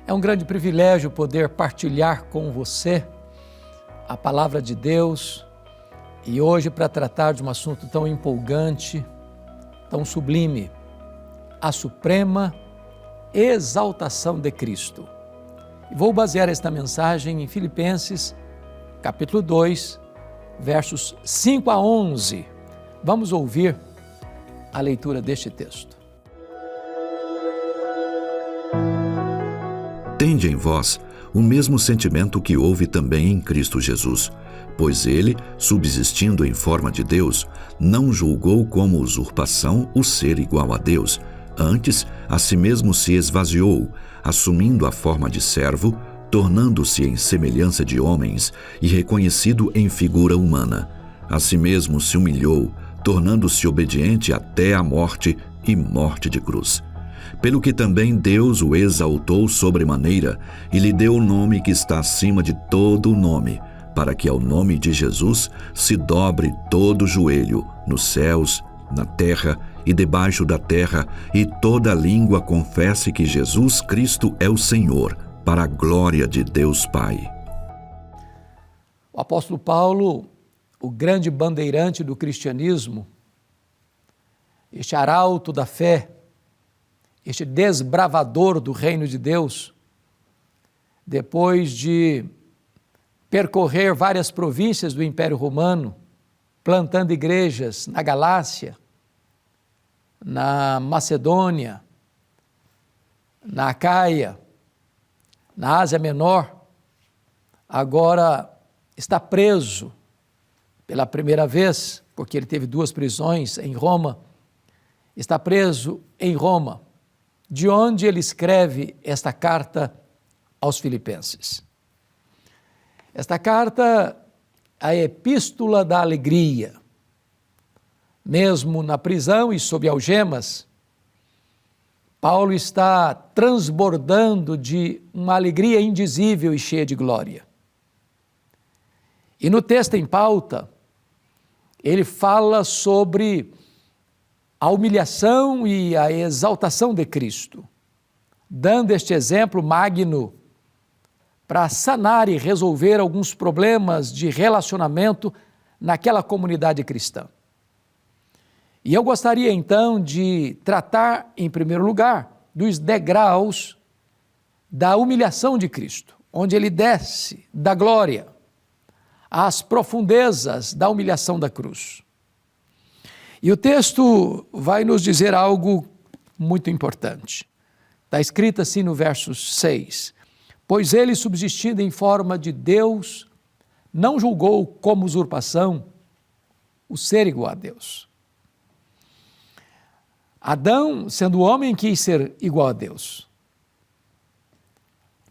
É um grande privilégio poder partilhar com você a palavra de Deus e hoje para tratar de um assunto tão empolgante, tão sublime, a suprema exaltação de Cristo. E vou basear esta mensagem em Filipenses, capítulo 2, versos 5 a 11. Vamos ouvir a leitura deste texto. Tende em vós o mesmo sentimento que houve também em Cristo Jesus, pois ele, subsistindo em forma de Deus, não julgou como usurpação o ser igual a Deus. Antes, a si mesmo se esvaziou, assumindo a forma de servo, tornando-se em semelhança de homens e reconhecido em figura humana. A si mesmo se humilhou, tornando-se obediente até a morte e morte de cruz. Pelo que também Deus o exaltou sobremaneira e lhe deu o nome que está acima de todo o nome, para que ao nome de Jesus se dobre todo o joelho, nos céus, na terra e debaixo da terra, e toda língua confesse que Jesus Cristo é o Senhor, para a glória de Deus Pai. O apóstolo Paulo, o grande bandeirante do cristianismo, este arauto da fé, este desbravador do reino de Deus, depois de percorrer várias províncias do Império Romano, plantando igrejas na Galácia, na Macedônia, na Acaia, na Ásia Menor, agora está preso pela primeira vez, porque ele teve 2 prisões em Roma, está preso em Roma, de onde ele escreve esta carta aos Filipenses. Esta carta, a epístola da alegria, mesmo na prisão e sob algemas, Paulo está transbordando de uma alegria indizível e cheia de glória. E no texto em pauta, ele fala sobre a humilhação e a exaltação de Cristo, dando este exemplo magno para sanar e resolver alguns problemas de relacionamento naquela comunidade cristã. E eu gostaria então de tratar, em primeiro lugar, dos degraus da humilhação de Cristo, onde ele desce da glória às profundezas da humilhação da cruz. E o texto vai nos dizer algo muito importante. Está escrito assim no verso 6. Pois ele, subsistindo em forma de Deus, não julgou como usurpação o ser igual a Deus. Adão, sendo homem, quis ser igual a Deus.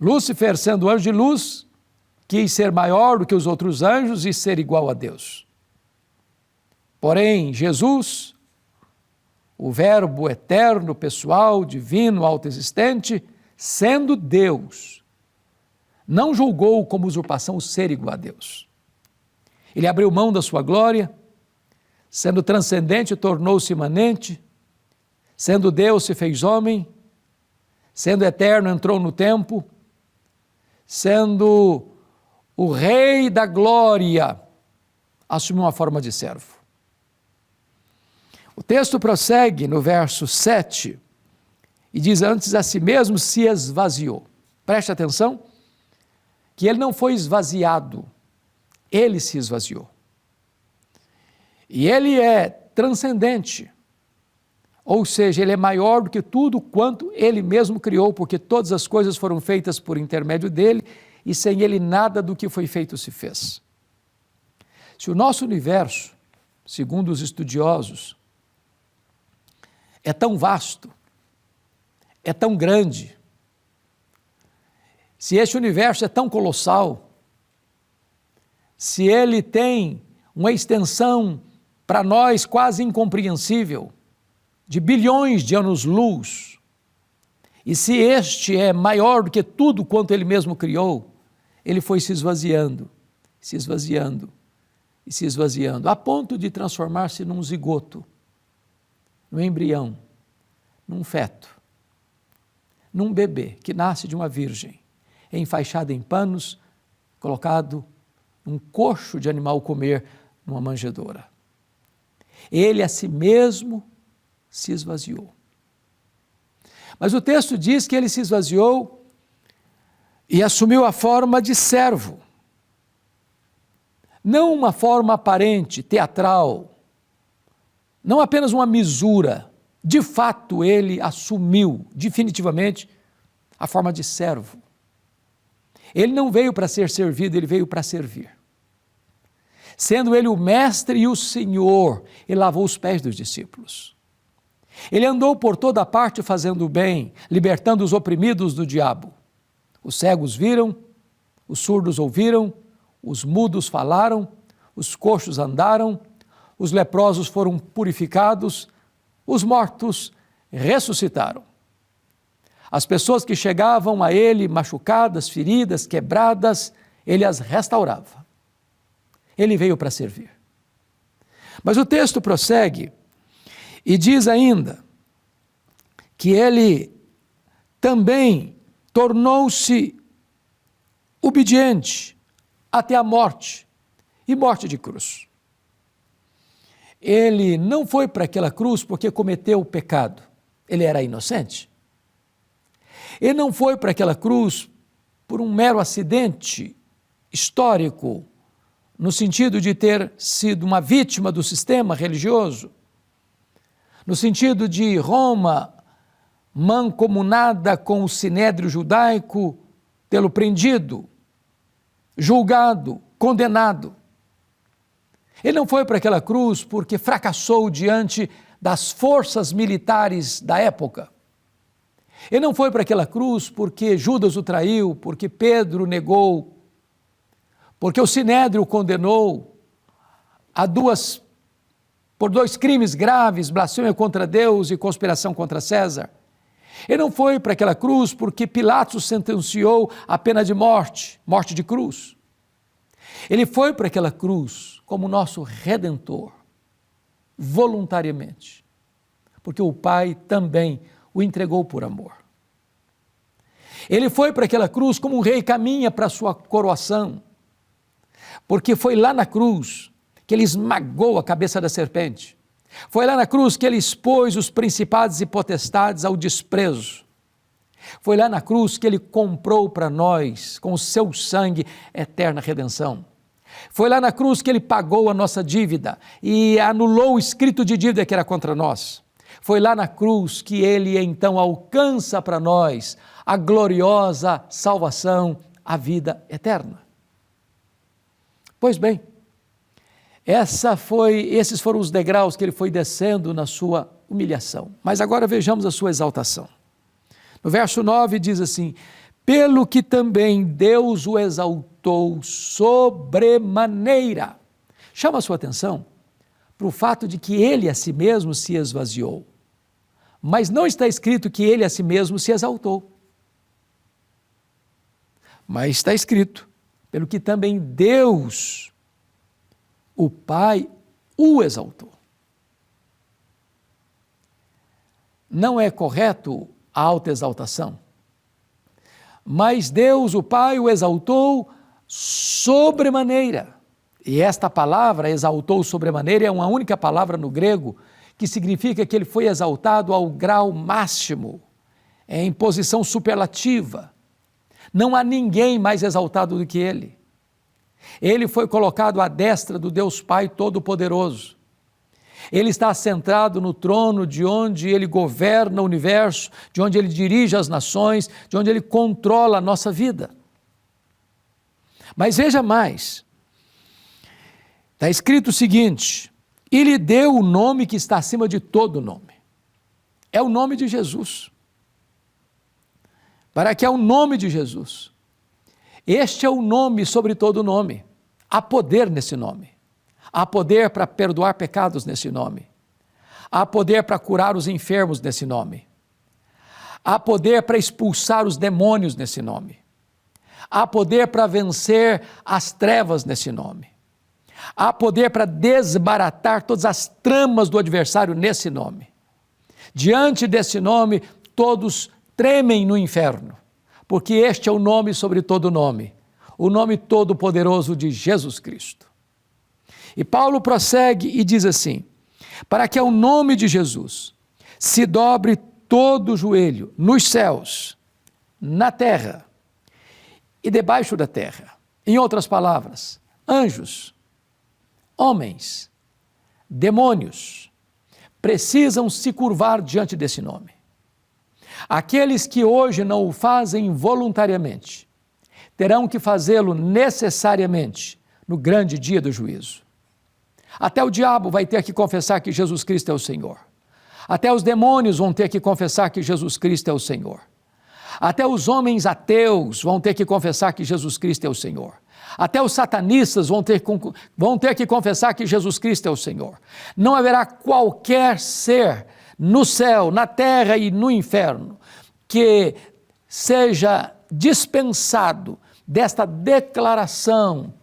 Lúcifer, sendo anjo de luz, quis ser maior do que os outros anjos e ser igual a Deus. Porém, Jesus, o Verbo eterno, pessoal, divino, autoexistente, sendo Deus, não julgou como usurpação o ser igual a Deus. Ele abriu mão da sua glória, sendo transcendente, tornou-se imanente, sendo Deus, se fez homem, sendo eterno, entrou no tempo, sendo o Rei da glória, assumiu uma forma de servo. O texto prossegue no verso 7 e diz: antes a si mesmo se esvaziou. Preste atenção que ele não foi esvaziado, ele se esvaziou. E ele é transcendente, ou seja, ele é maior do que tudo quanto ele mesmo criou, porque todas as coisas foram feitas por intermédio dele e sem ele nada do que foi feito se fez. Se o nosso universo, segundo os estudiosos, é tão vasto, é tão grande, se este universo é tão colossal, se ele tem uma extensão para nós quase incompreensível, de bilhões de anos-luz, e se este é maior do que tudo quanto ele mesmo criou, ele foi se esvaziando, se esvaziando e se esvaziando, a ponto de transformar-se num zigoto, num embrião, num feto. num bebê que nasce de uma virgem, enfaixado em panos, colocado num coxo de animal comer numa manjedoura. Ele a si mesmo se esvaziou. Mas o texto diz que ele se esvaziou e assumiu a forma de servo. Não uma forma aparente, teatral, não apenas uma misura. De fato, ele assumiu definitivamente a forma de servo. Ele não veio para ser servido, ele veio para servir. Sendo ele o mestre e o Senhor, ele lavou os pés dos discípulos. Ele andou por toda parte fazendo o bem, libertando os oprimidos do diabo. Os cegos viram, os surdos ouviram, os mudos falaram, os coxos andaram, os leprosos foram purificados, os mortos ressuscitaram. As pessoas que chegavam a ele machucadas, feridas, quebradas, ele as restaurava. Ele veio para servir. Mas o texto prossegue e diz ainda que ele também tornou-se obediente até a morte, e morte de cruz. Ele não foi para aquela cruz porque cometeu o pecado, ele era inocente. Ele não foi para aquela cruz por um mero acidente histórico, no sentido de ter sido uma vítima do sistema religioso, no sentido de Roma, mancomunada com o sinédrio judaico, tê-lo prendido, julgado, condenado. Ele não foi para aquela cruz porque fracassou diante das forças militares da época. Ele não foi para aquela cruz porque Judas o traiu, porque Pedro negou, porque o sinédrio o condenou por dois crimes graves, blasfêmia contra Deus e conspiração contra César. Ele não foi para aquela cruz porque Pilatos sentenciou a pena de morte, morte de cruz. Ele foi para aquela cruz como nosso Redentor, voluntariamente, porque o Pai também o entregou por amor. Ele foi para aquela cruz como um rei caminha para a sua coroação, porque foi lá na cruz que ele esmagou a cabeça da serpente. Foi lá na cruz que ele expôs os principados e potestades ao desprezo. Foi lá na cruz que ele comprou para nós, com o seu sangue, eterna redenção. Foi lá na cruz que ele pagou a nossa dívida e anulou o escrito de dívida que era contra nós. Foi lá na cruz que ele então alcança para nós a gloriosa salvação, a vida eterna. Pois bem, esses foram os degraus que ele foi descendo na sua humilhação. Mas agora vejamos a sua exaltação. No verso 9 diz assim: pelo que também Deus o exaltou sobremaneira. Chama a sua atenção para o fato de que ele a si mesmo se esvaziou. Mas não está escrito que ele a si mesmo se exaltou. Mas está escrito, pelo que também Deus, o Pai, o exaltou. Não é correto a autoexaltação, mas Deus, o Pai, o exaltou sobremaneira. E esta palavra, exaltou sobremaneira, é uma única palavra no grego que significa que ele foi exaltado ao grau máximo, em posição superlativa. Não há ninguém mais exaltado do que ele. Ele foi colocado à destra do Deus Pai Todo-Poderoso. Ele está assentado no trono de onde ele governa o universo, de onde ele dirige as nações, de onde ele controla a nossa vida. Mas veja mais, está escrito o seguinte: e lhe deu o nome que está acima de todo nome. É o nome de Jesus. Para que é o nome de Jesus. Este é o nome sobre todo nome. Há poder nesse nome. Há poder para perdoar pecados nesse nome. Há poder para curar os enfermos nesse nome. Há poder para expulsar os demônios nesse nome. Há poder para vencer as trevas nesse nome. Há poder para desbaratar todas as tramas do adversário nesse nome. Diante desse nome, todos tremem no inferno, porque este é o nome sobre todo nome, o nome todo-poderoso de Jesus Cristo. E Paulo prossegue e diz assim: para que ao nome de Jesus se dobre todo o joelho nos céus, na terra e debaixo da terra. Em outras palavras, anjos, homens, demônios, precisam se curvar diante desse nome. Aqueles que hoje não o fazem voluntariamente, terão que fazê-lo necessariamente no grande dia do juízo. Até o diabo vai ter que confessar que Jesus Cristo é o Senhor. Até os demônios vão ter que confessar que Jesus Cristo é o Senhor. Até os homens ateus vão ter que confessar que Jesus Cristo é o Senhor. Até os satanistas vão ter que confessar que Jesus Cristo é o Senhor. Não haverá qualquer ser no céu, na terra e no inferno que seja dispensado desta declaração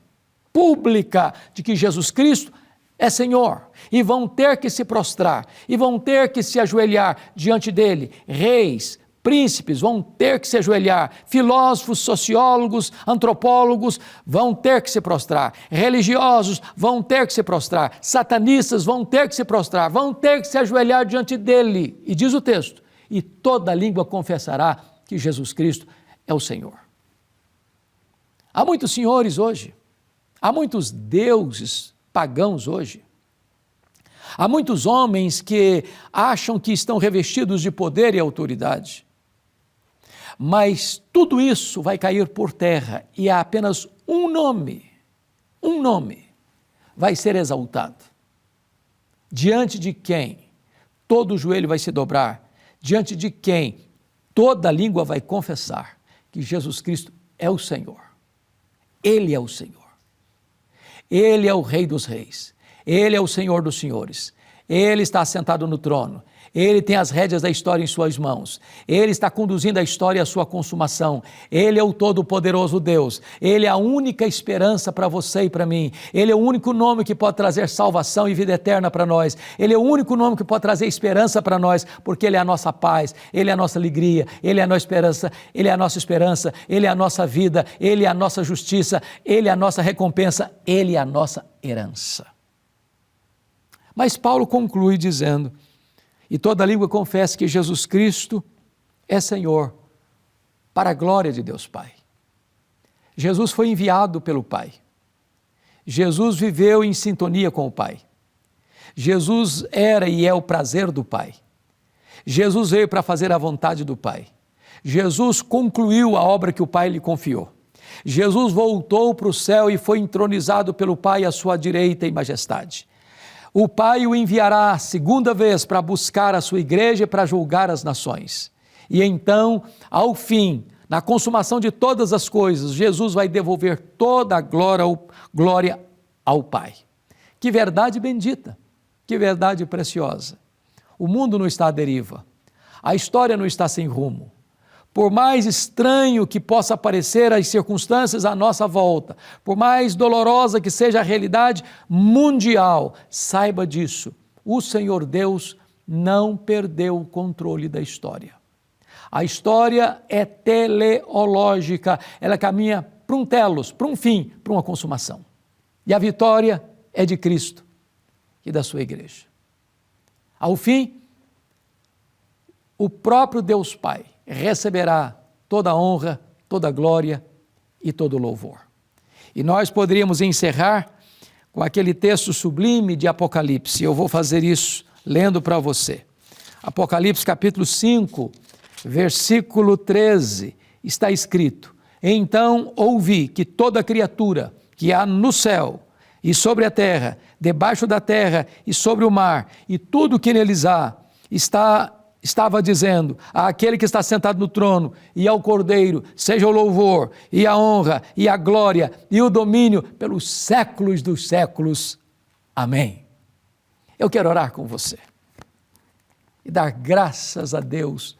pública de que Jesus Cristo é Senhor, e vão ter que se prostrar, e vão ter que se ajoelhar diante dele. Reis, príncipes vão ter que se ajoelhar, filósofos, sociólogos, antropólogos vão ter que se prostrar, religiosos vão ter que se prostrar, satanistas vão ter que se prostrar, vão ter que se ajoelhar diante dele. E diz o texto: e toda língua confessará que Jesus Cristo é o Senhor. Há muitos senhores hoje, há muitos deuses pagãos hoje, há muitos homens que acham que estão revestidos de poder e autoridade, mas tudo isso vai cair por terra e há apenas um nome vai ser exaltado, diante de quem todo joelho vai se dobrar, diante de quem toda língua vai confessar que Jesus Cristo é o Senhor. Ele é o Senhor. Ele é o Rei dos Reis. Ele é o Senhor dos Senhores. Ele está sentado no trono. Ele tem as rédeas da história em suas mãos. Ele está conduzindo a história à sua consumação. Ele é o todo-poderoso Deus. Ele é a única esperança para você e para mim. Ele é o único nome que pode trazer salvação e vida eterna para nós. Ele é o único nome que pode trazer esperança para nós, porque Ele é a nossa paz, Ele é a nossa alegria, Ele é a nossa esperança, Ele é a nossa esperança, Ele é a nossa vida, Ele é a nossa justiça, Ele é a nossa recompensa, Ele é a nossa herança. Mas Paulo conclui dizendo: e toda língua confesse que Jesus Cristo é Senhor, para a glória de Deus Pai. Jesus foi enviado pelo Pai. Jesus viveu em sintonia com o Pai. Jesus era e é o prazer do Pai. Jesus veio para fazer a vontade do Pai. Jesus concluiu a obra que o Pai lhe confiou. Jesus voltou para o céu e foi entronizado pelo Pai à sua direita em majestade. O Pai o enviará a segunda vez para buscar a sua igreja e para julgar as nações. E então, ao fim, na consumação de todas as coisas, Jesus vai devolver toda a glória ao Pai. Que verdade bendita, que verdade preciosa. O mundo não está à deriva, a história não está sem rumo. Por mais estranho que possa parecer as circunstâncias à nossa volta, por mais dolorosa que seja a realidade mundial, saiba disso, o Senhor Deus não perdeu o controle da história. A história é teleológica, ela caminha para um telos, para um fim, para uma consumação. E a vitória é de Cristo e da sua igreja. Ao fim, o próprio Deus Pai receberá toda a honra, toda a glória e todo o louvor. E nós poderíamos encerrar com aquele texto sublime de Apocalipse. Eu vou fazer isso lendo para você. Apocalipse capítulo 5, versículo 13, está escrito: então ouvi que toda criatura que há no céu e sobre a terra, debaixo da terra e sobre o mar, e tudo que neles há, estava dizendo àquele que está sentado no trono e ao Cordeiro, seja o louvor e a honra e a glória e o domínio pelos séculos dos séculos. Amém. Eu quero orar com você e dar graças a Deus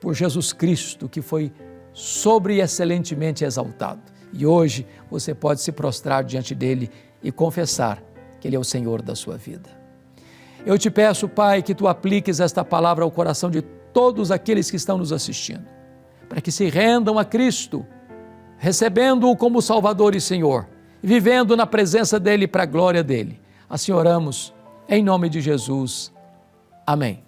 por Jesus Cristo, que foi sobre e excelentemente exaltado. E hoje você pode se prostrar diante dele e confessar que ele é o Senhor da sua vida. Eu te peço, Pai, que tu apliques esta palavra ao coração de todos aqueles que estão nos assistindo, para que se rendam a Cristo, recebendo-o como Salvador e Senhor, vivendo na presença dEle para a glória dEle. Assim oramos, em nome de Jesus. Amém.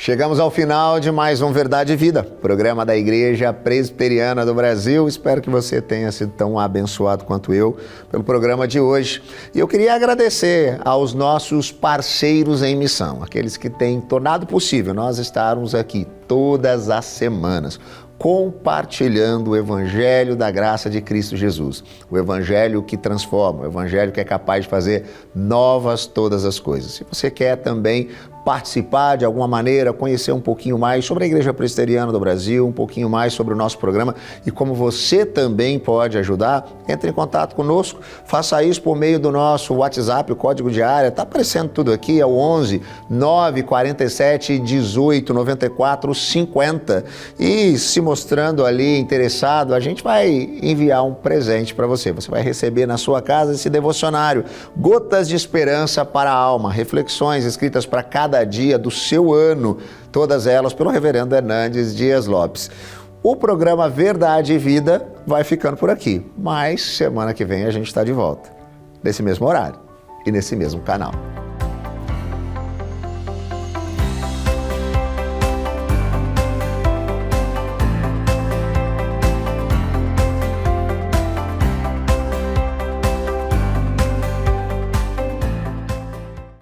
Chegamos ao final de mais um Verdade e Vida, programa da Igreja Presbiteriana do Brasil. Espero que você tenha sido tão abençoado quanto eu pelo programa de hoje. E eu queria agradecer aos nossos parceiros em missão, aqueles que têm tornado possível nós estarmos aqui todas as semanas, compartilhando o Evangelho da graça de Cristo Jesus. O Evangelho que transforma, o Evangelho que é capaz de fazer novas todas as coisas. Se você quer também participar de alguma maneira, conhecer um pouquinho mais sobre a Igreja Presbiteriana do Brasil, um pouquinho mais sobre o nosso programa e como você também pode ajudar, entre em contato conosco, faça isso por meio do nosso WhatsApp, o código de área, está aparecendo tudo aqui, é o 11 947 18 94 50 e se mostrando ali interessado, a gente vai enviar um presente para você. Você vai receber na sua casa esse devocionário, Gotas de Esperança para a Alma, reflexões escritas para cada dia do seu ano, todas elas pelo reverendo Hernandes Dias Lopes. O programa Verdade e Vida vai ficando por aqui, mas semana que vem a gente está de volta, nesse mesmo horário e nesse mesmo canal.